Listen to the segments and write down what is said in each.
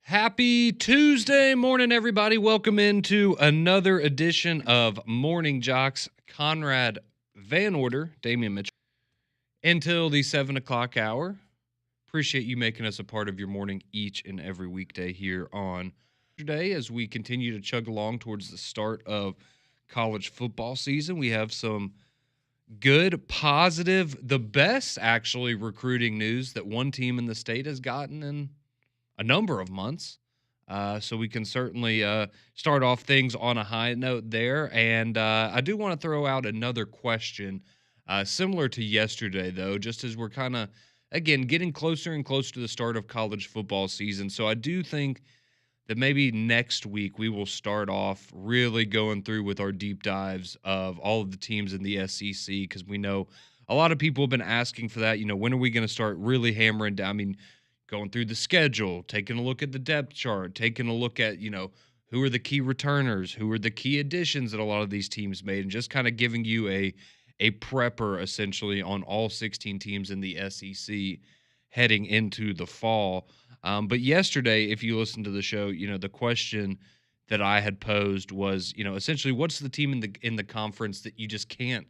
Happy Tuesday morning, everybody. Welcome into another edition of Morning Jox. Conrad Van Order, Damian Mitchell, until the 7 o'clock hour. Appreciate you making us a part of your morning each and every weekday here on today as we continue to chug along towards the start of college football season. We have some good, positive, the best actually recruiting news that one team in the state has gotten in a number of months. So we can certainly start off things on a high note there. And I do want to throw out another question similar to yesterday, though, just as we're kind of, again, getting closer and closer to the start of college football season. So I do think that maybe next week we will start off really going through with our deep dives of all of the teams in the SEC, because we know a lot of people have been asking for that. You know, when are we going to start really hammering down? I mean, going through the schedule, taking a look at the depth chart, taking a look at, who are the key returners, who are the key additions that a lot of these teams made, and just kind of giving you a prepper essentially on all 16 teams in the SEC heading into the fall. But yesterday, if you listen to the show, the question that I had posed was, essentially what's the team in the conference that you just can't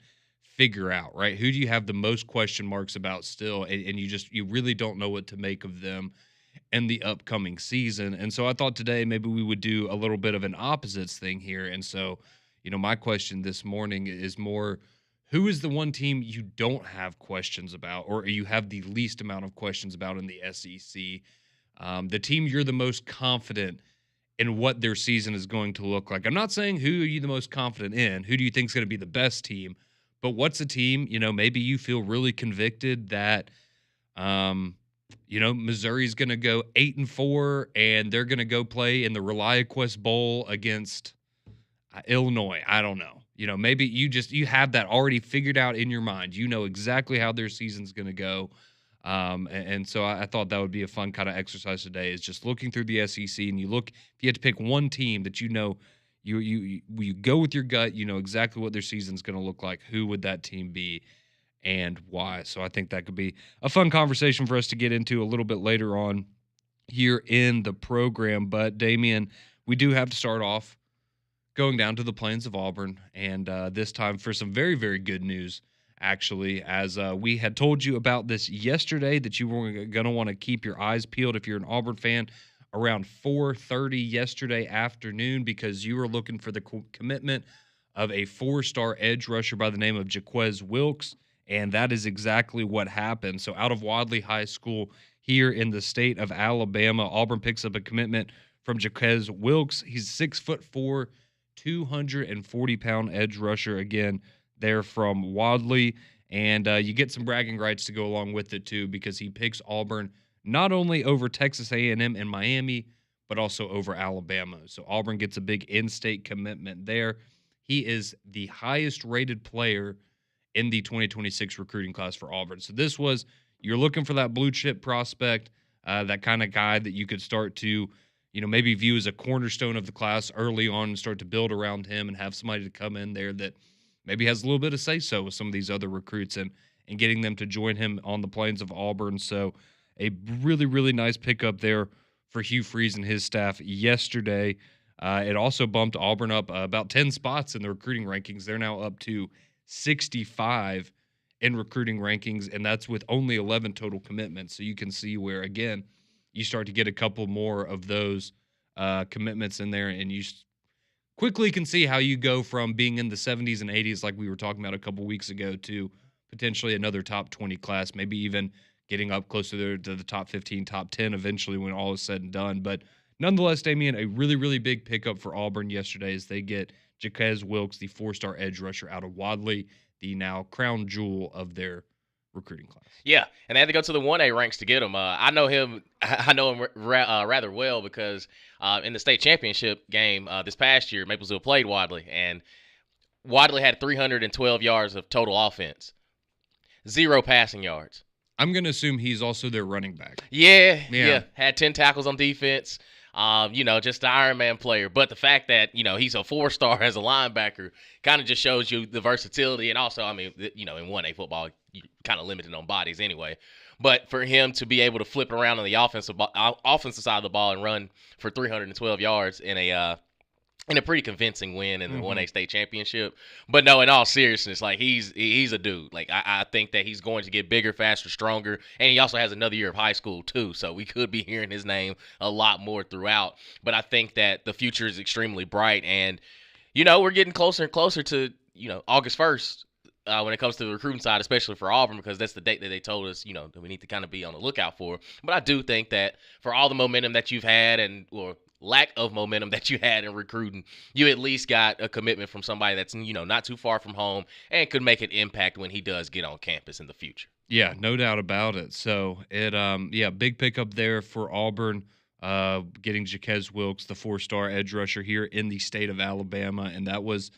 figure out, right? Who do you have the most question marks about still? And you really don't know what to make of them in the upcoming season. And so I thought today maybe we would do a little bit of an opposites thing here. And so, my question this morning is more, who is the one team you don't have questions about, or you have the least amount of questions about in the SEC? The team you're the most confident in what their season is going to look like. I'm not saying who are you the most confident in, who do you think is going to be the best team, but what's a team, maybe you feel really convicted that, Missouri's going to go 8-4 and they're going to go play in the ReliaQuest Bowl against Illinois. I don't know. Maybe you have that already figured out in your mind. You know exactly how their season's going to go. And so I thought that would be a fun kind of exercise today, is just looking through the SEC and if you had to pick one team that you go with your gut, exactly what their season's going to look like, who would that team be and why? So I think that could be a fun conversation for us to get into a little bit later on here in the program. But Damian, we do have to start off going down to the plains of Auburn, and this time for some very, very good news, actually, as we had told you about this yesterday, that you were going to want to keep your eyes peeled if you're an Auburn fan around 4:30 yesterday afternoon, because you were looking for the commitment of a 4-star edge rusher by the name of Jaquez Wilkes, and that is exactly what happened. So out of Wadley High School here in the state of Alabama, Auburn picks up a commitment from Jaquez Wilkes. He's 6'4", 240-pound edge rusher, again, there from Wadley. And you get some bragging rights to go along with it, too, because he picks Auburn not only over Texas A&M and Miami, but also over Alabama. So Auburn gets a big in-state commitment there. He is the highest-rated player in the 2026 recruiting class for Auburn. So this was, you're looking for that blue-chip prospect, that kind of guy that you could start to, maybe view as a cornerstone of the class early on and start to build around him and have somebody to come in there that maybe has a little bit of say-so with some of these other recruits and getting them to join him on the plains of Auburn. So a really, really nice pickup there for Hugh Freeze and his staff yesterday. It also bumped Auburn up about 10 spots in the recruiting rankings. They're now up to 65 in recruiting rankings, and that's with only 11 total commitments. So you can see where, again, you start to get a couple more of those commitments in there, and you quickly can see how you go from being in the 70s and 80s, like we were talking about a couple weeks ago, to potentially another top 20 class, maybe even getting up closer to the top 15, top 10 eventually when all is said and done. But nonetheless, Damian, a really, really big pickup for Auburn yesterday as they get Jaquez Wilkes, the 4-star edge rusher out of Wadley, the now crown jewel of their recruiting class. Yeah, and they had to go to the 1A ranks to get him. I know him rather well because in the state championship game this past year, Maplesville played Wadley, and Wadley had 312 yards of total offense, 0 passing yards. I'm going to assume he's also their running back. Yeah. Had 10 tackles on defense. Just the Iron Man player. But the fact that, he's a 4-star as a linebacker kind of just shows you the versatility. And also, in 1A football, you're kind of limited on bodies anyway. But for him to be able to flip it around on the offensive side of the ball and run for 312 yards in a pretty convincing win in the 1A state championship. But no, in all seriousness, like he's a dude. Like I think that he's going to get bigger, faster, stronger, and he also has another year of high school too. So we could be hearing his name a lot more throughout. But I think that the future is extremely bright, and we're getting closer and closer to August 1st. When it comes to the recruiting side, especially for Auburn, because that's the date that they told us, that we need to kind of be on the lookout for. But I do think that for all the momentum that you've had or lack of momentum that you had in recruiting, you at least got a commitment from somebody that's, not too far from home and could make an impact when he does get on campus in the future. Yeah, no doubt about it. So big pickup there for Auburn, getting Jaquez Wilkes, the 4-star edge rusher here in the state of Alabama. And that was,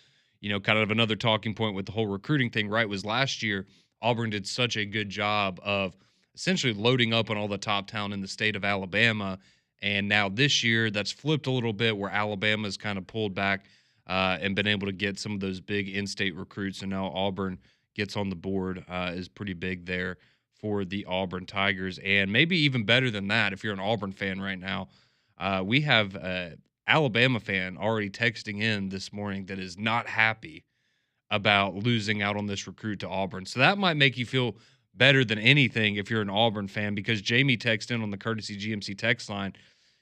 kind of another talking point with the whole recruiting thing, right? Was last year, Auburn did such a good job of essentially loading up on all the top talent in the state of Alabama. And now this year, that's flipped a little bit where Alabama's kind of pulled back and been able to get some of those big in-state recruits. And now Auburn gets on the board, is pretty big there for the Auburn Tigers. And maybe even better than that, if you're an Auburn fan right now, we have Alabama fan already texting in this morning that is not happy about losing out on this recruit to Auburn. So that might make you feel better than anything if you're an Auburn fan, because Jamie texted in on the Courtesy GMC text line,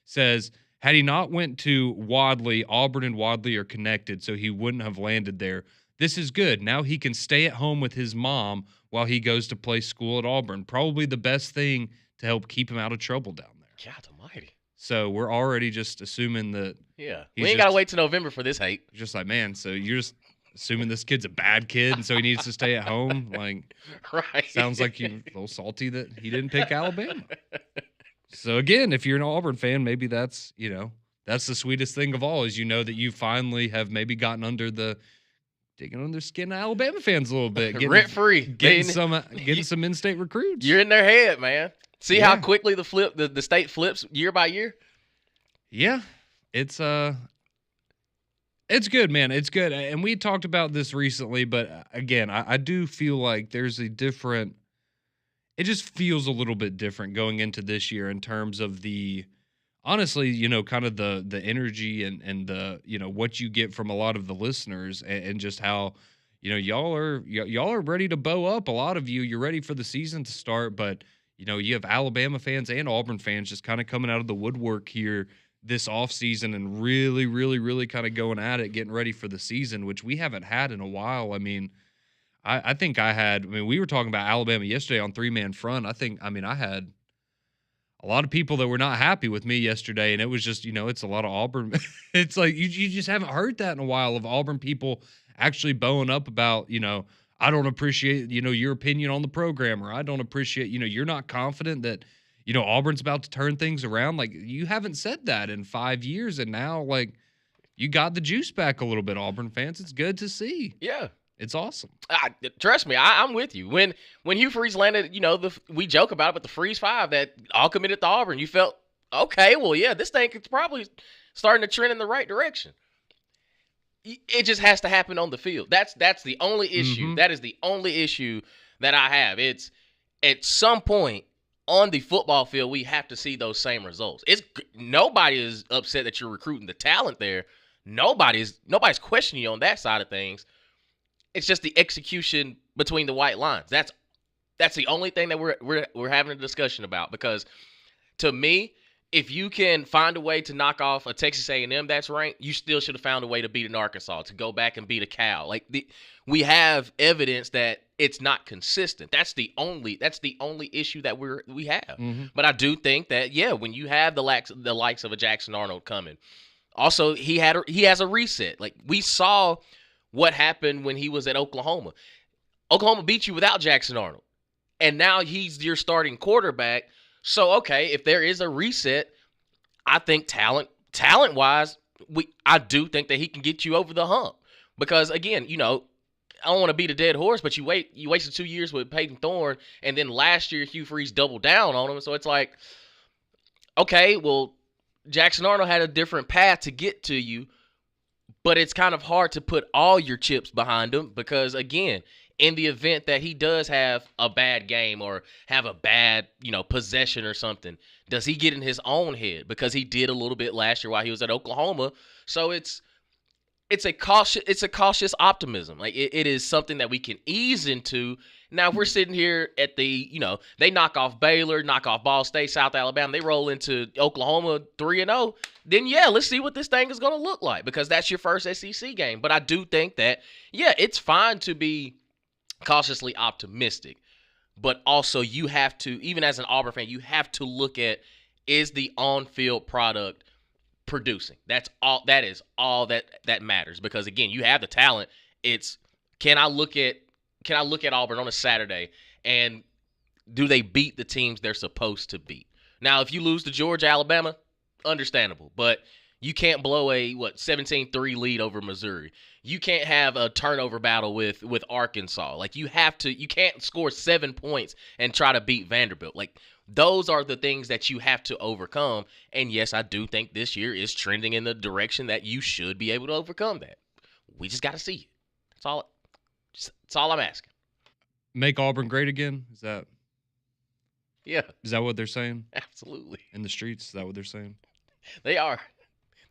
says, had he not went to Wadley, Auburn and Wadley are connected, so he wouldn't have landed there. This is good. Now he can stay at home with his mom while he goes to play school at Auburn. Probably the best thing to help keep him out of trouble down there. God almighty. So we're already just assuming that. Yeah. We ain't got to wait till November for this hate. Just like, man, so you're just assuming this kid's a bad kid and so he needs to stay at home? Like, right. Sounds like you're a little salty that he didn't pick Alabama. So, again, if you're an Auburn fan, maybe that's, that's the sweetest thing of all, is that you finally have maybe gotten digging under the skin of Alabama fans a little bit. Rent-free. Getting some in-state recruits. You're in their head, man. See how quickly the state flips year by year? Yeah. It's good, man. It's good. And we talked about this recently, but again, I do feel like there's it just feels a little bit different going into this year in terms of honestly, kind of the energy and the, what you get from a lot of the listeners and just how, y'all are ready to bow up. A lot of you're ready for the season to start, but you have Alabama fans and Auburn fans just kind of coming out of the woodwork here this offseason and really, really, really kind of going at it, getting ready for the season, which we haven't had in a while. I mean, I think we were talking about Alabama yesterday on 3-man front. I had a lot of people that were not happy with me yesterday, and it was just, it's a lot of Auburn. It's like you just haven't heard that in a while of Auburn people actually bowing up about, I don't appreciate, your opinion on the program, or I don't appreciate, you're not confident that, Auburn's about to turn things around. Like, you haven't said that in 5 years, and now, like, you got the juice back a little bit, Auburn fans. It's good to see. Yeah. It's awesome. Trust me, I'm with you. When Hugh Freeze landed, we joke about it, but the Freeze 5 that all committed to Auburn, you felt, okay, well, yeah, this thing is probably starting to trend in the right direction. It just has to happen on the field. That's the only issue. Mm-hmm. That is the only issue that I have. It's at some point on the football field, we have to see those same results. Nobody is upset that you're recruiting the talent there. Nobody's questioning you on that side of things. It's just the execution between the white lines. That's the only thing that we're having a discussion about, because to me, if you can find a way to knock off a Texas A&M that's ranked, you still should have found a way to beat an Arkansas, to go back and beat a Cal. Like we have evidence that it's not consistent. That's the only issue that we have. Mm-hmm. But I do think that when you have the likes of a Jackson Arnold coming, also he has a reset. Like we saw what happened when he was at Oklahoma. Oklahoma beat you without Jackson Arnold, and now he's your starting quarterback. So, okay, if there is a reset, I think talent-wise, I do think that he can get you over the hump. Because, again, I don't want to beat a dead horse, but you wasted 2 years with Peyton Thorne, and then last year Hugh Freeze doubled down on him. So it's like, okay, well, Jackson Arnold had a different path to get to you, but it's kind of hard to put all your chips behind him because, again, in the event that he does have a bad game or have a bad, possession or something, does he get in his own head? Because he did a little bit last year while he was at Oklahoma. So it's a cautious optimism. Like it is something that we can ease into. Now if we're sitting here at they knock off Baylor, knock off Ball State, South Alabama, they roll into Oklahoma 3-0, then yeah, let's see what this thing is going to look like, because that's your first SEC game. But I do think that it's fine to be cautiously optimistic, but also you have to, even as an Auburn fan, you have to look at, is the on-field product producing? That is all that matters, because again, you have the talent. It's, can I look at Auburn on a Saturday, and do they beat the teams they're supposed to beat? Now, if you lose to Georgia, Alabama, understandable, but you can't blow a 17-3 lead over Missouri. You can't have a turnover battle with Arkansas. Like, you can't score 7 points and try to beat Vanderbilt. Like, those are the things that you have to overcome. And yes, I do think this year is trending in the direction that you should be able to overcome that. We just got to see it. That's all I'm asking. Make Auburn great again? Is that Yeah, what they're saying absolutely. in the streets? Is that what they're saying? They are.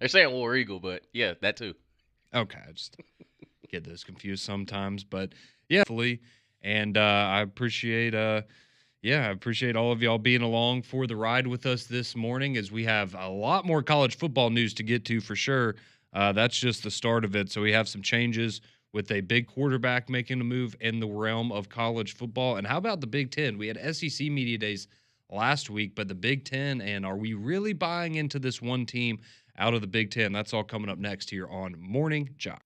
They're saying War Eagle, but yeah, that too. Okay, I just get those confused sometimes, but yeah, hopefully. And I appreciate all of y'all being along for the ride with us this morning, as we have a lot more college football news to get to for sure. That's just the start of it. So we have some changes with a big quarterback making a move in the realm of college football. And how about the Big Ten? We had SEC Media Days last week, but the Big Ten, and are we really buying into this one team out of the Big Ten? That's all coming up next here on Morning Jox.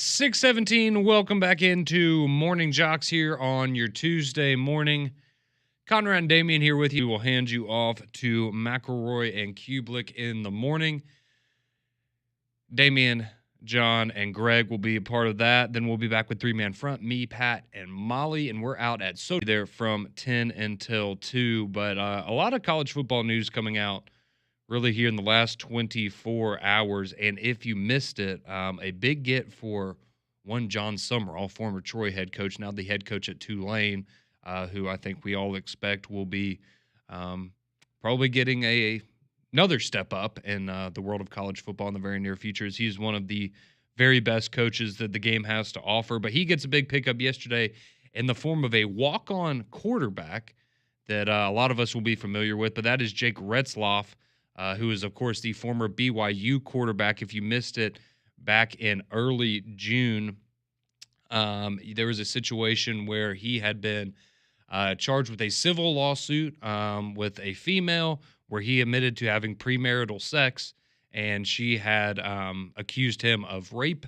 6:17. Welcome back into Morning Jocks here on your Tuesday morning. Conrad and Damian here with you. We will hand you off to McElroy and Kubelik in the morning. Damian, John, and Greg will be a part of that. Then we'll be back with three-man front, me, Pat, and Molly, and we're out at Sochi there from 10 until 2. But a lot of college football news coming out really here in the last 24 hours. And if you missed it, a big get for one John Summerall, former Troy head coach, now the head coach at Tulane, who I think we all expect will be probably getting another step up in the world of college football in the very near future. As he's one of the very best coaches that the game has to offer. But he gets a big pickup yesterday in the form of a walk-on quarterback that a lot of us will be familiar with, but that is Jake Retzloff, who is, of course, the former BYU quarterback. If you missed it back in early June, there was a situation where he had been charged with a civil lawsuit with a female where he admitted to having premarital sex, and she had accused him of rape.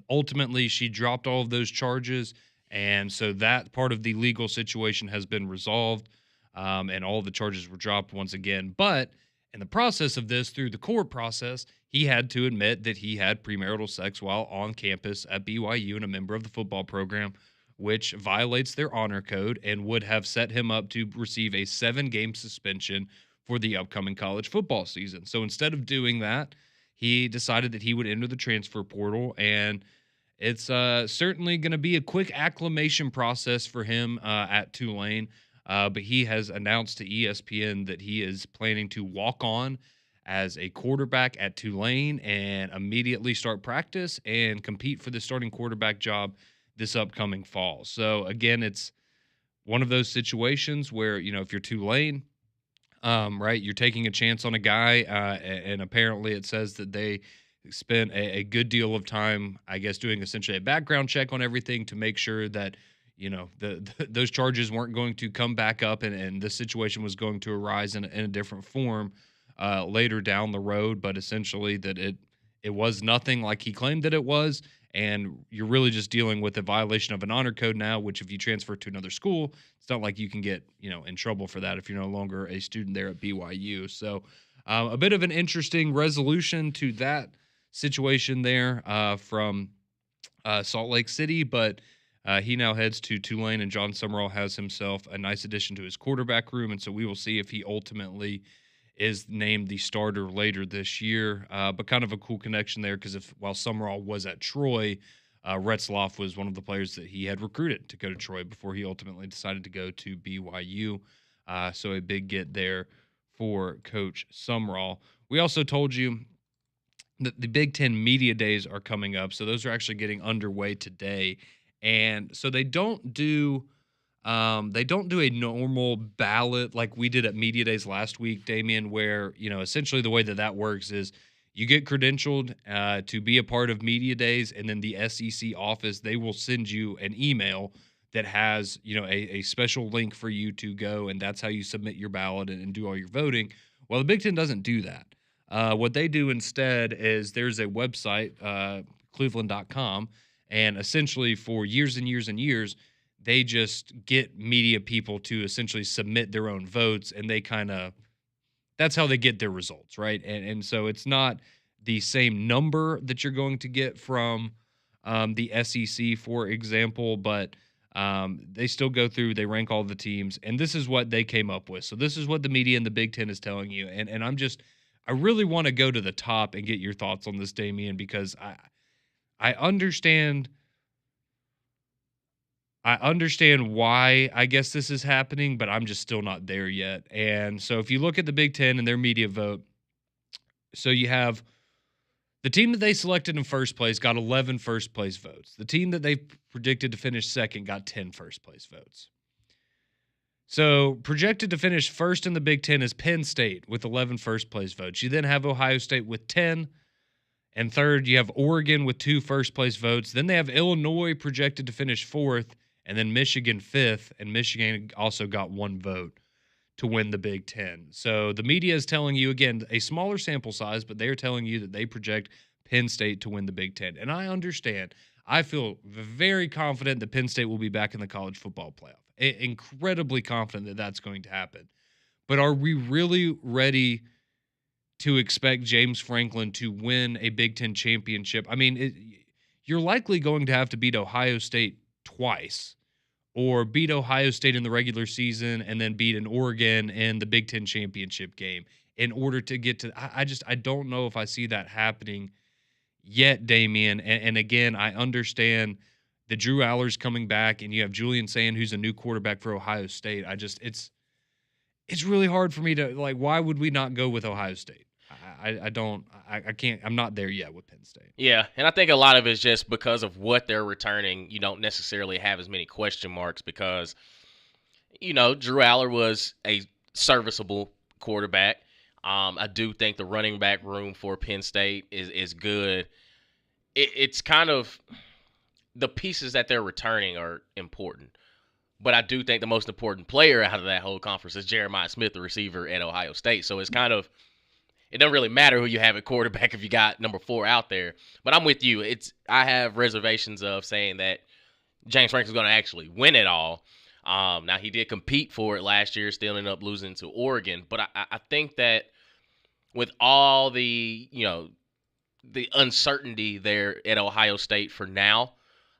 Ultimately, she dropped all of those charges, and so that part of the legal situation has been resolved, and all of the charges were dropped once again. But in the process of this, through the court process, he had to admit that he had premarital sex while on campus at BYU and a member of the football program, which violates their honor code and would have set him up to receive a 7-game suspension for the upcoming college football season. So instead of doing that, he decided that he would enter the transfer portal, and it's certainly going to be a quick acclimation process for him at Tulane. But he has announced to ESPN that he is planning to walk on as a quarterback at Tulane and immediately start practice and compete for the starting quarterback job this upcoming fall. So, again, it's one of those situations where, if you're Tulane, right, you're taking a chance on a guy, and apparently it says that they spent a good deal of time, I guess, doing essentially a background check on everything to make sure that those charges weren't going to come back up, and this situation was going to arise in a different form later down the road. But essentially, that it was nothing like he claimed that it was, and you're really just dealing with a violation of an honor code now. Which, if you transfer to another school, it's not like you can get in trouble for that if you're no longer a student there at BYU. So, a bit of an interesting resolution to that situation there from Salt Lake City, but. He now heads to Tulane, and John Summerall has himself a nice addition to his quarterback room, and so we will see if he ultimately is named the starter later this year. But kind of a cool connection there, because while Summerall was at Troy, Retzloff was one of the players that he had recruited to go to Troy before he ultimately decided to go to BYU. So a big get there for Coach Summerall. We also told you that the Big Ten Media Days are coming up, so those are actually getting underway today. And so they don't do a normal ballot like we did at Media Days last week, Damian, where, essentially the way that works is you get credentialed to be a part of Media Days, and then the SEC office, they will send you an email that has, a special link for you to go, and that's how you submit your ballot and do all your voting. Well, the Big Ten doesn't do that. What they do instead is there's a website, cleveland.com, and essentially for years and years and years, they just get media people to essentially submit their own votes, and that's how they get their results, right? And so it's not the same number that you're going to get from the SEC, for example, but they still go through, they rank all the teams, and this is what they came up with. So this is what the media in the Big Ten is telling you, and I really want to go to the top and get your thoughts on this, Damian, because I understand why I guess this is happening, but I'm just still not there yet. And so if you look at the Big Ten and their media vote, so you have the team that they selected in first place got 11 first place votes. The team that they predicted to finish second got 10 first place votes. So projected to finish first in the Big Ten is Penn State with 11 first place votes. You then have Ohio State with 10. And third, you have Oregon with 2 first-place votes. Then they have Illinois projected to finish 4th, and then Michigan 5th, and Michigan also got 1 vote. to win the Big Ten. So the media is telling you, again, a smaller sample size, but they're telling you that they project Penn State to win the Big Ten. And I understand. I feel very confident that Penn State will be back in the college football playoff. Incredibly confident that that's going to happen. But are we really ready to expect James Franklin to win a Big Ten championship? I mean, you're likely going to have to beat Ohio State twice, or beat Ohio State in the regular season and then beat an Oregon in the Big Ten championship game in order to get to. I don't know if I see that happening yet, Damian. And again, I understand that Drew Aller's coming back, and you have Julian Sand, who's a new quarterback for Ohio State. It's really hard for me to, like, why would we not go with Ohio State? I can't, I'm not there yet with Penn State. Yeah, and I think a lot of it is just because of what they're returning. You don't necessarily have as many question marks because, Drew Aller was a serviceable quarterback. I do think the running back room for Penn State is good. It's kind of the pieces that they're returning are important. But I do think the most important player out of that whole conference is Jeremiah Smith, the receiver at Ohio State. So it's kind of, it doesn't really matter who you have at quarterback if you got number 4 out there. But I'm with you. I have reservations of saying that James Franklin's going to actually win it all. Now, he did compete for it last year, still ended up losing to Oregon. But I think that with all the, the uncertainty there at Ohio State for now,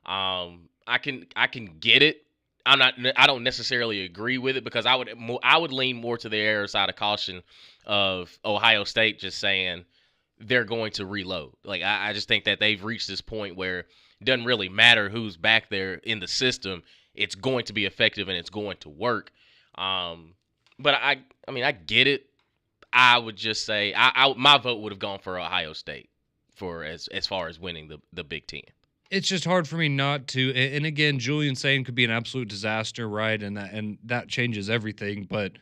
I can get it. I don't necessarily agree with it because I would lean more to the air side of caution of Ohio State just saying they're going to reload. Like I just think that they've reached this point where it doesn't really matter who's back there in the system. It's going to be effective and it's going to work. But I get it. I would just say my vote would have gone for Ohio State for as far as winning the Big Ten. It's just hard for me not to. And again, Julian Sane could be an absolute disaster, right? And that changes everything. But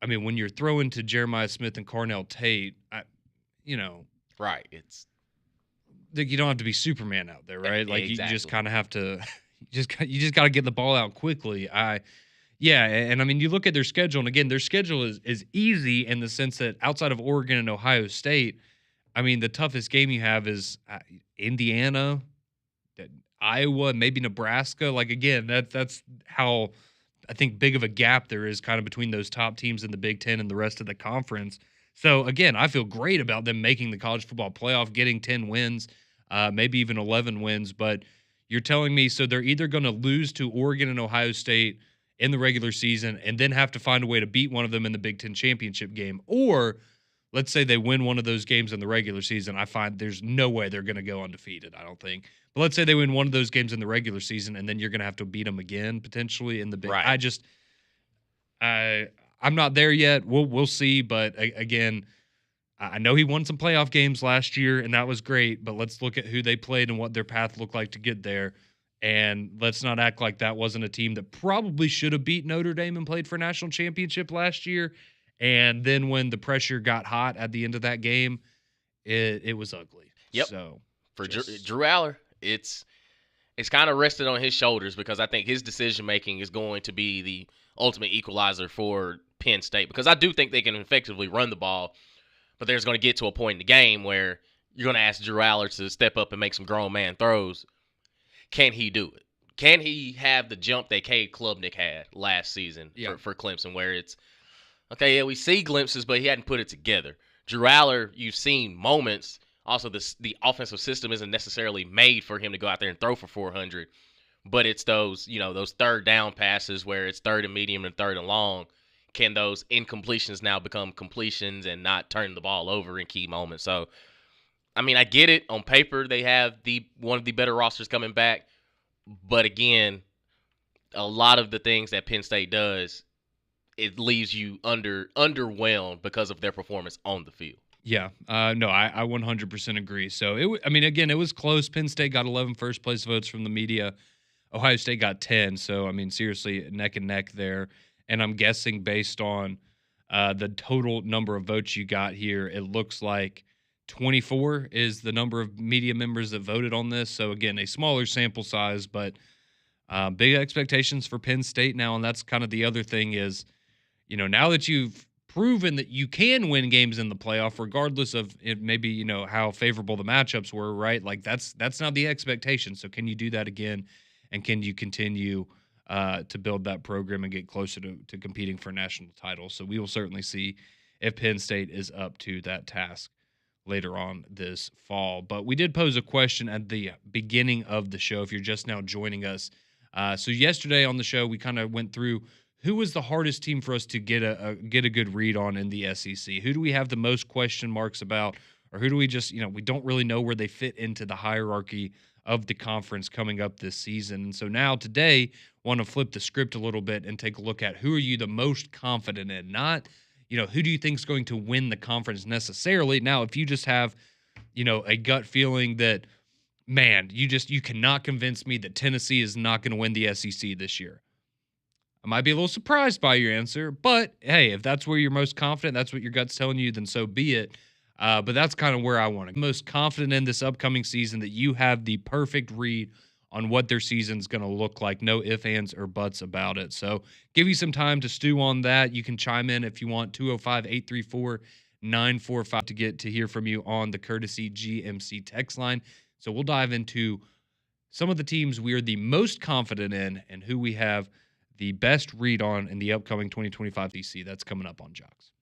I mean, when you're throwing to Jeremiah Smith and Cornell Tate, right? It's like you don't have to be Superman out there, right? Like exactly. You just kind of have to. You just got to get the ball out quickly. Yeah, and I mean, you look at their schedule, and again, their schedule is easy in the sense that outside of Oregon and Ohio State, I mean, the toughest game you have is Indiana, Iowa, maybe Nebraska. Like, again, that's how I think big of a gap there is kind of between those top teams in the Big Ten and the rest of the conference. So, again, I feel great about them making the college football playoff, getting 10 wins, maybe even 11 wins. But you're telling me, so they're either going to lose to Oregon and Ohio State in the regular season and then have to find a way to beat one of them in the Big Ten championship game, or let's say they win one of those games in the regular season. I find there's no way they're going to go undefeated, I don't think. But let's say they win one of those games in the regular season, and then you're going to have to beat them again potentially in the big. Right. I'm not there yet. We'll see. But again, I know he won some playoff games last year, and that was great. But let's look at who they played and what their path looked like to get there. And let's not act like that wasn't a team that probably should have beat Notre Dame and played for a national championship last year. And then when the pressure got hot at the end of that game, it was ugly. Yep. So for Drew Aller, it's kind of rested on his shoulders because I think his decision making is going to be the ultimate equalizer for Penn State, because I do think they can effectively run the ball, but there's going to get to a point in the game where you're going to ask Drew Aller to step up and make some grown man throws. Can he do it? Can he have the jump that Cade Klubnik had last season for Clemson, where it's, okay, yeah, we see glimpses, but he hadn't put it together. Drew Aller, you've seen moments. Also, the offensive system isn't necessarily made for him to go out there and throw for 400, but it's those third down passes where it's third and medium and third and long. Can those incompletions now become completions and not turn the ball over in key moments? So, I mean, I get it. On paper, they have one of the better rosters coming back, but again, a lot of the things that Penn State does, it leaves you underwhelmed because of their performance on the field. Yeah, no, I 100% agree. So, again, it was close. Penn State got 11 first-place votes from the media. Ohio State got 10. So, I mean, seriously, neck and neck there. And I'm guessing based on the total number of votes you got here, it looks like 24 is the number of media members that voted on this. So, again, a smaller sample size, but big expectations for Penn State now. And that's kind of the other thing is, now that you've proven that you can win games in the playoff, regardless of it, maybe how favorable the matchups were, right? Like that's not the expectation. So can you do that again, and can you continue to build that program and get closer to competing for national titles? So we will certainly see if Penn State is up to that task later on this fall. But we did pose a question at the beginning of the show. If you're just now joining us, so yesterday on the show we kind of went through who was the hardest team for us to get a good read on in the SEC. Who do we have the most question marks about, or who do we just we don't really know where they fit into the hierarchy of the conference coming up this season. And so now today, want to flip the script a little bit and take a look at who are you the most confident in, not who do you think is going to win the conference necessarily. Now, if you just have, a gut feeling that, man, you cannot convince me that Tennessee is not going to win the SEC this year. I might be a little surprised by your answer, but hey, if that's where you're most confident, that's what your gut's telling you, then so be it. But that's kind of where I want to. Most confident in this upcoming season that you have the perfect read on what their season's going to look like. No ifs, ands, or buts about it. So give you some time to stew on that. You can chime in if you want, 205-834-945 to get to hear from you on the courtesy GMC text line. So we'll dive into some of the teams we are the most confident in and who we have the best read on in the upcoming 2025 DC. That's coming up on Jox.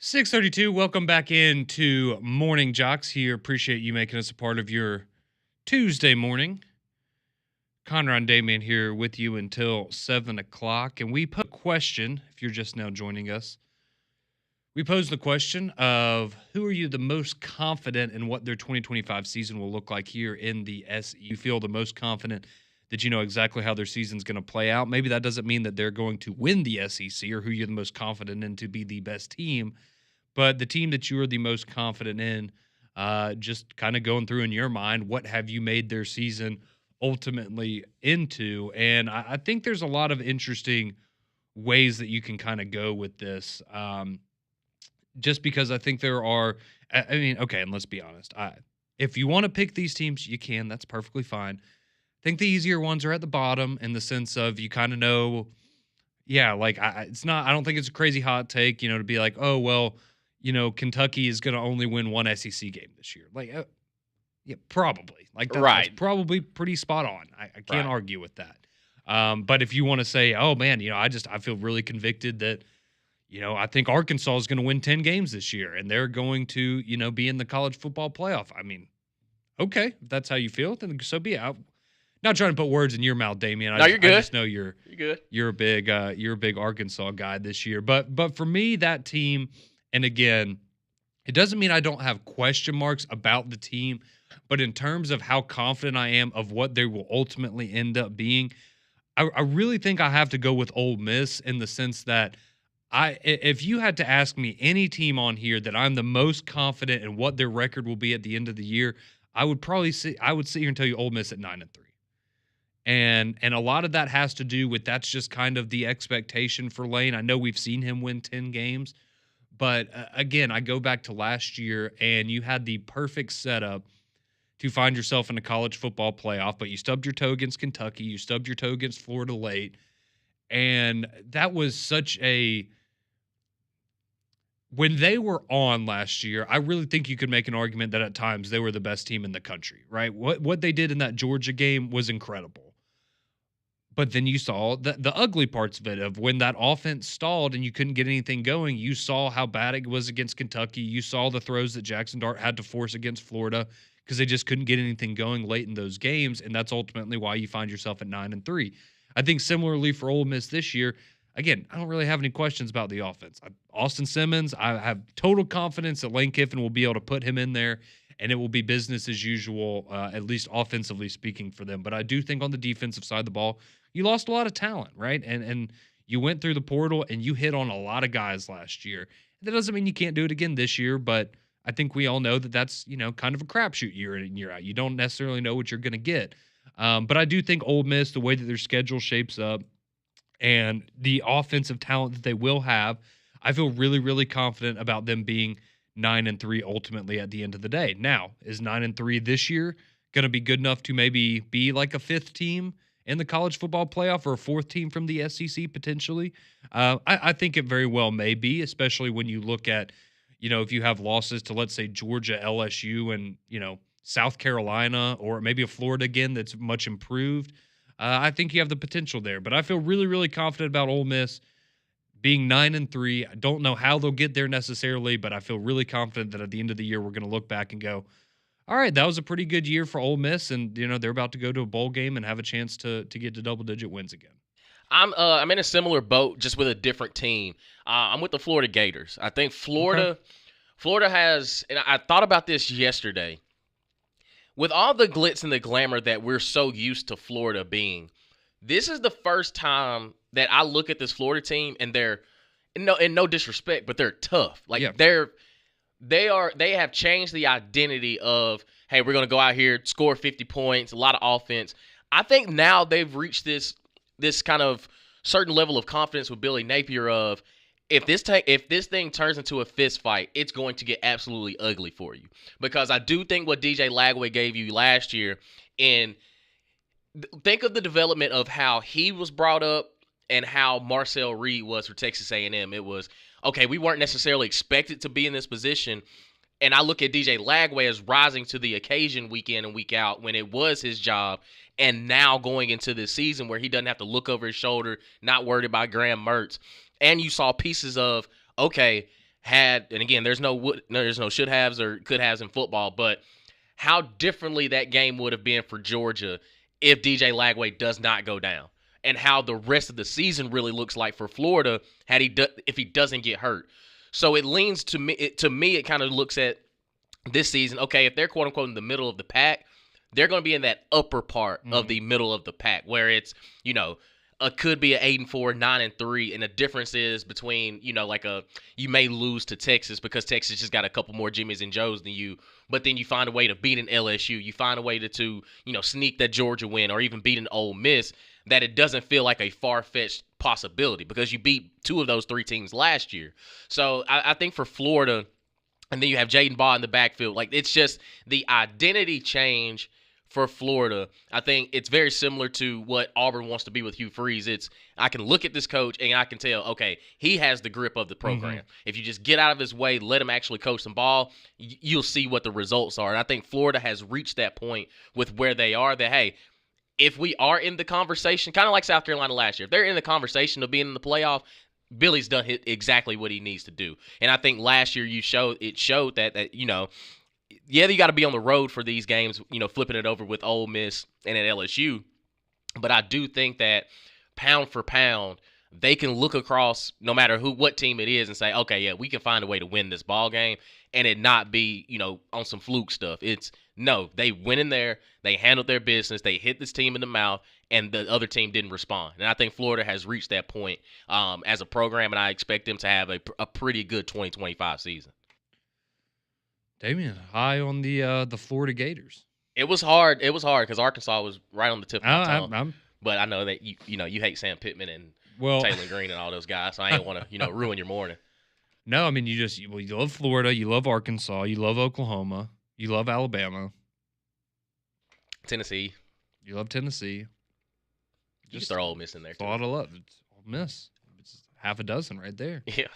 6:32. Welcome back into Morning Jox here. Appreciate you making us a part of your Tuesday morning. Conrad and Damian here with you until 7 o'clock. And we put a question, if you're just now joining us. We posed the question of who are you the most confident in what their 2025 season will look like here in the SE? You feel the most confident that you know exactly how their season's going to play out. Maybe that doesn't mean that they're going to win the SEC or who you're the most confident in to be the best team. But the team that you are the most confident in, just kind of going through in your mind, what have you made their season ultimately into? And I think there's a lot of interesting ways that you can kind of go with this. Just because I think there are, I mean, okay, and let's be honest. If you want to pick these teams, you can. That's perfectly fine. I think the easier ones are at the bottom in the sense of you kind of know, yeah, like it's not, I don't think it's a crazy hot take, to be like, oh, well, Kentucky is going to only win one SEC game this year. Like, yeah, probably. Like, that's probably pretty spot on. I can't argue with that. But if you want to say, oh, man, I feel really convicted that, I think Arkansas is going to win 10 games this year, and they're going to, be in the college football playoff. I mean, okay, if that's how you feel, then so be it. I'm not trying to put words in your mouth, Damian. You're good. I just know you're good. You're a big Arkansas guy this year. But for me, that team, and again, it doesn't mean I don't have question marks about the team, but in terms of how confident I am of what they will ultimately end up being, I really think I have to go with Ole Miss in the sense that if you had to ask me any team on here that I'm the most confident in what their record will be at the end of the year, I would sit here and tell you Ole Miss at 9-3. And a lot of that has to do with that's just kind of the expectation for Lane. I know we've seen him win 10 games, but again, I go back to last year and you had the perfect setup to find yourself in a college football playoff, but you stubbed your toe against Kentucky, you stubbed your toe against Florida late, and that was such a when they were on last year, I really think you could make an argument that at times they were the best team in the country, right? What they did in that Georgia game was incredible. But then you saw the ugly parts of it, of when that offense stalled and you couldn't get anything going. You saw how bad it was against Kentucky. You saw the throws that Jackson Dart had to force against Florida because they just couldn't get anything going late in those games, and that's ultimately why you find yourself at 9-3. I think similarly for Ole Miss this year, again, I don't really have any questions about the offense. Austin Simmons, I have total confidence that Lane Kiffin will be able to put him in there, and it will be business as usual, at least offensively speaking for them. But I do think on the defensive side of the ball, you lost a lot of talent, right? And you went through the portal and you hit on a lot of guys last year. That doesn't mean you can't do it again this year, but I think we all know that that's, kind of a crapshoot year in and year out. You don't necessarily know what you're going to get. But I do think Ole Miss, the way that their schedule shapes up and the offensive talent that they will have, I feel really, really confident about them being 9-3 ultimately at the end of the day. Now, is 9-3 this year going to be good enough to maybe be like a fifth team in the college football playoff or a fourth team from the SEC potentially? I think it very well may be, especially when you look at, if you have losses to, let's say, Georgia, LSU, and, South Carolina, or maybe a Florida again that's much improved. I think you have the potential there. But I feel really, really confident about Ole Miss being 9-3. I don't know how they'll get there necessarily, but I feel really confident that at the end of the year, we're going to look back and go, all right, that was a pretty good year for Ole Miss, and they're about to go to a bowl game and have a chance to get to double-digit wins again. I'm in a similar boat, just with a different team. I'm with the Florida Gators. I think Florida has, and I thought about this yesterday. With all the glitz and the glamour that we're so used to Florida being, this is the first time that I look at this Florida team and they're, no disrespect, but they're tough. Like they have changed the identity of, hey, we're going to go out here, score 50 points, a lot of offense. I think now they've reached this kind of certain level of confidence with Billy Napier of, if this thing turns into a fist fight, it's going to get absolutely ugly for you. Because I do think what DJ Lagway gave you last year, and think of the development of how he was brought up and how Marcel Reed was for Texas A&M. It was, okay, we weren't necessarily expected to be in this position. And I look at DJ Lagway as rising to the occasion week in and week out when it was his job, and now going into this season where he doesn't have to look over his shoulder, not worried about Graham Mertz. And you saw pieces of, okay, and again, there's no should haves or could haves in football, but how differently that game would have been for Georgia if DJ Lagway does not go down, and how the rest of the season really looks like for Florida if he doesn't get hurt. So it leans to me. It kind of looks at this season. Okay, if they're quote unquote in the middle of the pack, they're going to be in that upper part of the middle of the pack where it's could be an 8-4, 9-3, and the difference is between you may lose to Texas because Texas just got a couple more Jimmys and Joes than you, but then you find a way to beat an LSU, you find a way to sneak that Georgia win or even beat an Ole Miss, that it doesn't feel like a far-fetched possibility because you beat 2 of those 3 teams last year. So I think for Florida, and then you have Jaden Baugh in the backfield, it's just the identity change for Florida. I think it's very similar to what Auburn wants to be with Hugh Freeze. I can look at this coach and I can tell, okay, he has the grip of the program. Mm-hmm. If you just get out of his way, let him actually coach some ball, you'll see what the results are. And I think Florida has reached that point with where they are that, hey, if we are in the conversation, kind of like South Carolina last year, if they're in the conversation of being in the playoff, Billy's done exactly what he needs to do. And I think last year it showed that you got to be on the road for these games, flipping it over with Ole Miss and at LSU. But I do think that pound for pound, they can look across no matter what team it is and say, okay, yeah, we can find a way to win this ball game and it not be, on some fluke stuff. They went in there, they handled their business, they hit this team in the mouth, and the other team didn't respond. And I think Florida has reached that point as a program, and I expect them to have a pretty good 2025 season. Damian, high on the Florida Gators. It was hard. Because Arkansas was right on the tip of my tongue. But I know that you hate Sam Pittman and Taylor Green and all those guys, so I ain't want to ruin your morning. No, I mean you love Florida, you love Arkansas, you love Oklahoma, you love Alabama, Tennessee. You love Tennessee. Just throw Ole Miss in there too. A lot of love. It's Ole Miss. It's half a dozen right there. Yeah.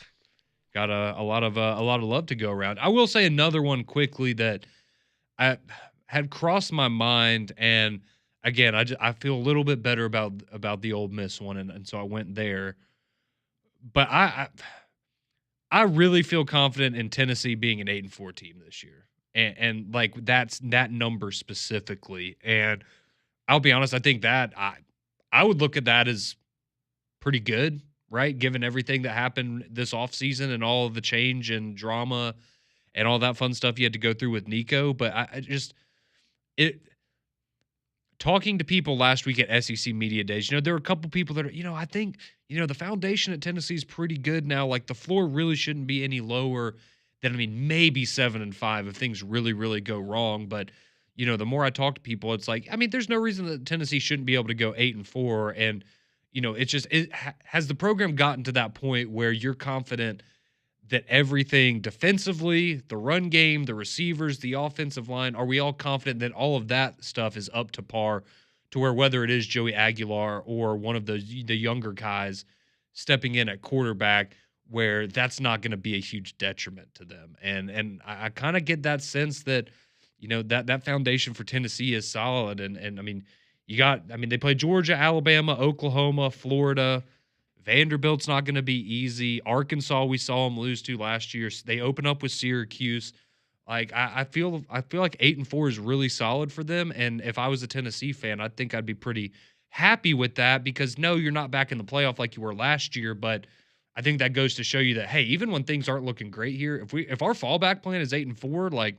Got a lot of love to go around. I will say another one quickly that I had crossed my mind, and again, I feel a little bit better about the Ole Miss one, and so I went there. But I really feel confident in Tennessee being an 8-4 team this year, and that's that number specifically. And I'll be honest, I think that I would look at that as pretty good. Right, given everything that happened this offseason and all of the change and drama and all that fun stuff you had to go through with Nico. But talking to people last week at SEC Media Days, there were a couple people that are, I think, the foundation at Tennessee is pretty good now. Like the floor really shouldn't be any lower than, maybe 7-5 if things really, really go wrong. But, the more I talk to people, it's like, there's no reason that Tennessee shouldn't be able to go 8-4 and it's just has the program gotten to that point where you're confident that everything defensively, the run game, the receivers, the offensive line, are we all confident that all of that stuff is up to par to where whether it is Joey Aguilar or one of the younger guys stepping in at quarterback, where that's not going to be a huge detriment to them. And I kind of get that sense that, that foundation for Tennessee is solid. And they play Georgia, Alabama, Oklahoma, Florida. Vanderbilt's not going to be easy. Arkansas, we saw them lose to last year. They open up with Syracuse. I feel like 8-4 is really solid for them. And if I was a Tennessee fan, I think I'd be pretty happy with that because no, you're not back in the playoff like you were last year. But I think that goes to show you that, hey, even when things aren't looking great here, if our fallback plan is 8-4,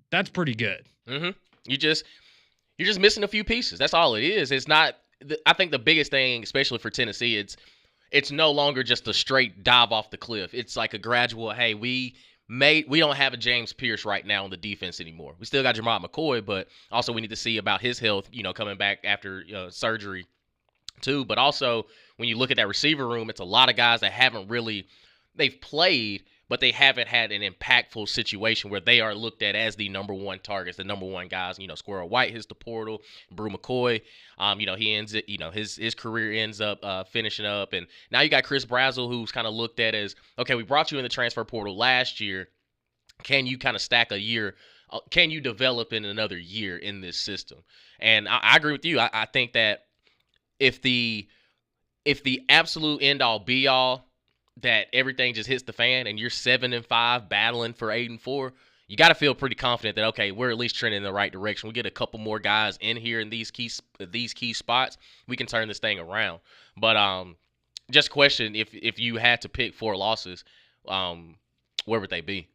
that's pretty good. Mm-hmm. You're just missing a few pieces. That's all it is. It's not. I think the biggest thing, especially for Tennessee, it's no longer just a straight dive off the cliff. It's like a gradual. Hey, we don't have a James Pierce right now on the defense anymore. We still got Jamar McCoy, but also we need to see about his health. Coming back after surgery, too. But also when you look at that receiver room, it's a lot of guys that they've played, but they haven't had an impactful situation where they are looked at as the number one targets, the number one guys. Squirrel White hits the portal. Brew McCoy, he ends it. His career ends up finishing up, and now you got Chris Brazzell, who's kind of looked at as, okay, we brought you in the transfer portal last year, Can you kind of stack a year? Can you develop in another year in this system? And I agree with you. I think that if the absolute end all be all that everything just hits the fan and you're 7-5 battling for 8-4, you got to feel pretty confident that okay, we're at least trending in the right direction. We get a couple more guys in here in these key spots, we can turn this thing around. But just question if you had to pick 4 losses, where would they be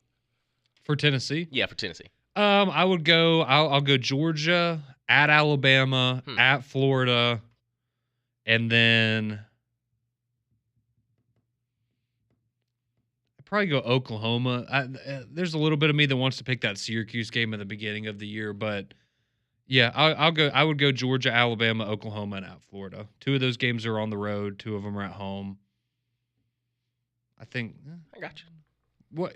For Tennessee? Yeah, for Tennessee. I would go. I'll go Georgia, at Alabama, at Florida, and then I'd probably go Oklahoma. There's a little bit of me that wants to pick that Syracuse game at the beginning of the year, but yeah, I'll go. I would go Georgia, Alabama, Oklahoma, and at Florida. 2 of those games are on the road. 2 of them are at home. I think. I got you. What?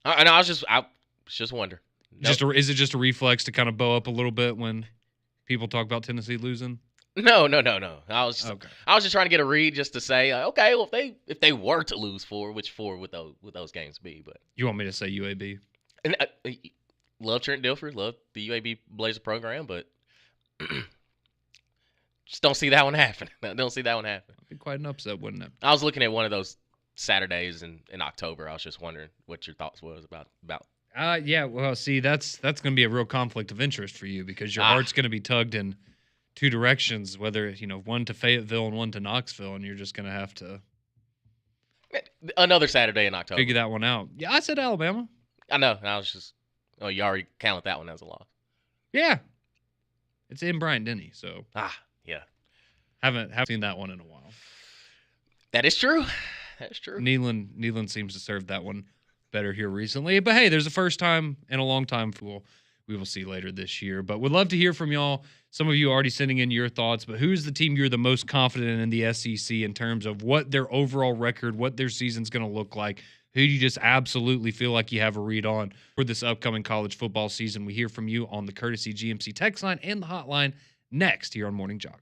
I know. I was just wondering. Nope. Is it just a reflex to kind of bow up a little bit when people talk about Tennessee losing? No. I was just trying to get a read just to say, okay, well if they were to lose 4, which 4 would those games be? But you want me to say UAB? And love Trent Dilfer, love the UAB Blazer program, but just don't see that one happen. Don't see that one happen. It'd be quite an upset, wouldn't it? I was looking at one of those Saturdays in October. I was just wondering what your thoughts was about. Yeah, well, see, that's going to be a real conflict of interest for you because your heart's going to be tugged in 2 directions, whether, one to Fayetteville and one to Knoxville, and you're just going to have to another Saturday in October. Figure that one out. Yeah, I said Alabama. I know. I was just you already counted that one as a loss. Yeah. It's in Bryant-Denny, so. Yeah. Haven't seen that one in a while. That is true. That's true. Neyland seems to serve that one better here recently. But hey, there's a first time in a long time we will see later this year. But would love to hear from y'all. Some of you already sending in your thoughts, but who's the team you're the most confident in the SEC in terms of what their overall record, what their season's going to look like? Who do you just absolutely feel like you have a read on for this upcoming college football season? We hear from you on the Courtesy GMC text line and the hotline next here on Morning Jox.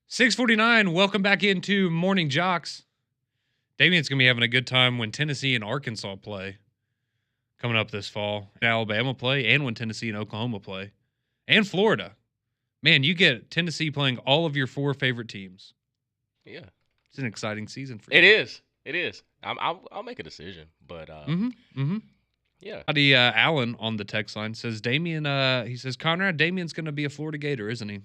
6:49. Welcome back into Morning Jox. Damien's going to be having a good time when Tennessee and Arkansas play coming up this fall. Alabama play, and when Tennessee and Oklahoma play. And Florida. Man, you get Tennessee playing all of your 4 favorite teams. Yeah. It's an exciting season for you. It is. It is. I'll make a decision, but yeah. Howdy, Alan on the text line says Damien. He says Conrad, Damien's going to be a Florida Gator, isn't he?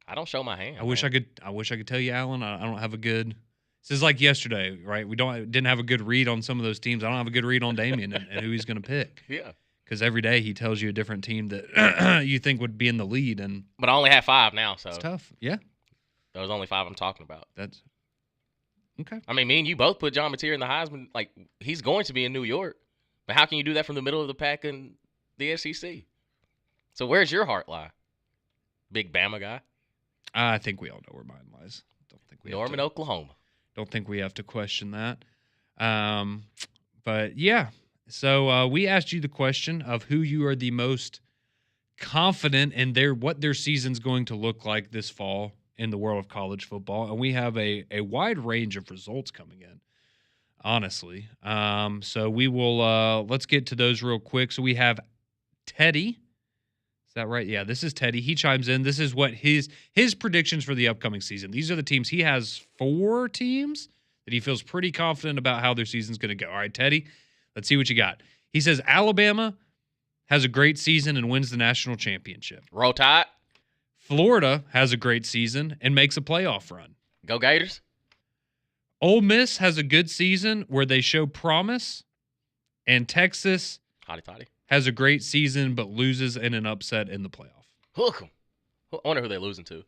I don't show my hand. I wish I could tell you, Alan. I don't have a good. This is like yesterday, right? We didn't have a good read on some of those teams. I don't have a good read on Damien and who he's going to pick. Yeah. Because every day he tells you a different team that you think would be in the lead, and but I only have 5 now, so it's tough. Yeah. Those only 5 I'm talking about. That's okay. I mean, me and you both put John Mateer in the Heisman. Like, he's going to be in New York. But how can you do that from the middle of the pack in the SEC? So where's your heart lie? Big Bama guy? I think we all know where mine lies. Don't think we Norman, Oklahoma. Don't think we have to question that. But yeah. So we asked you the question of who you are the most confident in what their season's going to look like this fall in the world of college football. And we have a wide range of results coming in, honestly. So we will let's get to those real quick. So we have Teddy. Is that right? Yeah, this is Teddy. He chimes in. This is what his predictions for the upcoming season. These are the teams. He has 4 teams that he feels pretty confident about how their season's going to go. All right, Teddy, let's see what you got. He says Alabama has a great season and wins the national championship. Roll Tide. Florida has a great season and makes a playoff run. Go Gators. Ole Miss has a good season where they show promise. And Texas Hotty toddy. Has a great season but loses in an upset in the playoff. Hook 'em. I wonder who they're losing to.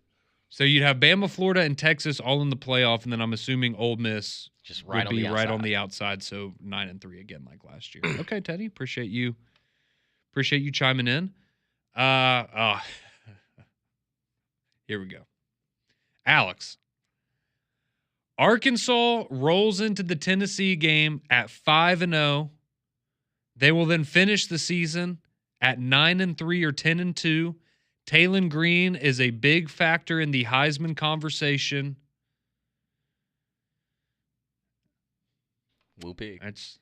So you'd have Bama, Florida, and Texas all in the playoff, and then I'm assuming Ole Miss just would be right on the outside, so 9-3 again like last year. Okay, Teddy, appreciate you chiming in. Here we go. Alex. Arkansas rolls into the Tennessee game at 5-0. They will then finish the season at 9-3 or 10-2. Taylon Green is a big factor in the Heisman conversation. Woo pig. That's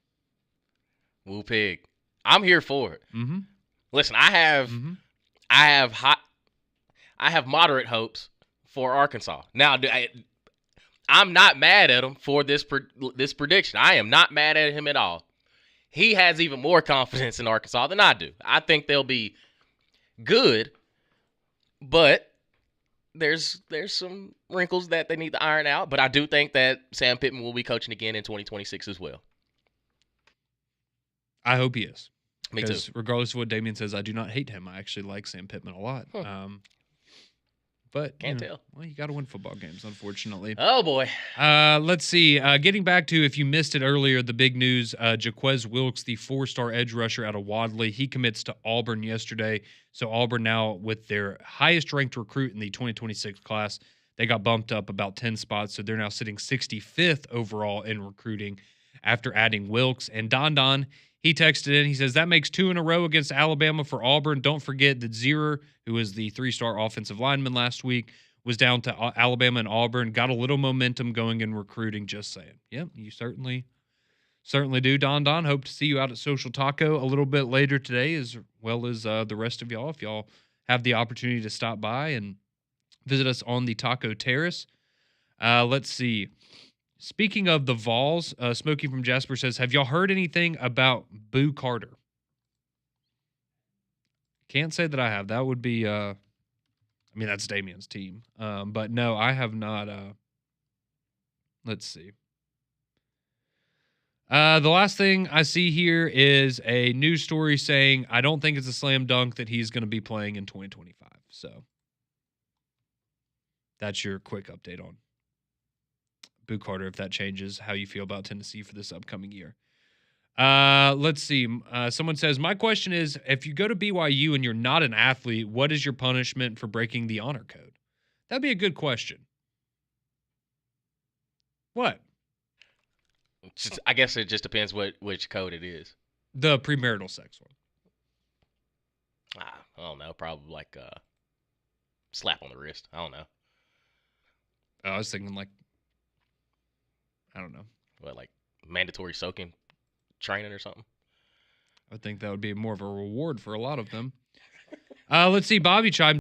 Woo pig. I'm here for it. Mm-hmm. Listen, I have moderate hopes for Arkansas. Now, I'm not mad at him for this prediction. I am not mad at him at all. He has even more confidence in Arkansas than I do. I think they'll be good, but there's some wrinkles that they need to iron out. But I do think that Sam Pittman will be coaching again in 2026 as well. I hope he is. Me too. Regardless of what Damien says, I do not hate him. I actually like Sam Pittman a lot. But can't tell. Well, you got to win football games, unfortunately. Oh boy. Let's see. Getting back to, if you missed it earlier, the big news: Jaquez Wilkes, the 4-star edge rusher out of Wadley, he commits to Auburn yesterday. So Auburn now, with their highest-ranked recruit in the 2026 class, they got bumped up about 10 spots. So they're now sitting 65th overall in recruiting after adding Wilkes. And Don, he texted in. He says, that makes 2 in a row against Alabama for Auburn. Don't forget that Zierer, who was the 3-star offensive lineman last week, was down to Alabama and Auburn. Got a little momentum going in recruiting, just saying. Yep, you certainly do, Don. Hope to see you out at Social Taco a little bit later today, as well as the rest of y'all, if y'all have the opportunity to stop by and visit us on the Taco Terrace. Let's see. Speaking of the Vols, Smokey from Jasper says, have y'all heard anything about Boo Carter? Can't say that I have. That would be, that's Damien's team. But no, I have not. Let's see. The last thing I see here is a news story saying, I don't think it's a slam dunk that he's going to be playing in 2025. So that's your quick update on Boo Carter, if that changes how you feel about Tennessee for this upcoming year. Let's see. Someone says, my question is, if you go to BYU and you're not an athlete, what is your punishment for breaking the honor code? That'd be a good question. What? I guess it just depends which code it is. The premarital sex one. I don't know. Probably like slap on the wrist. I don't know. I was thinking like, I don't know. What, like mandatory soaking training or something? I would think that would be more of a reward for a lot of them. Let's see. Bobby chimed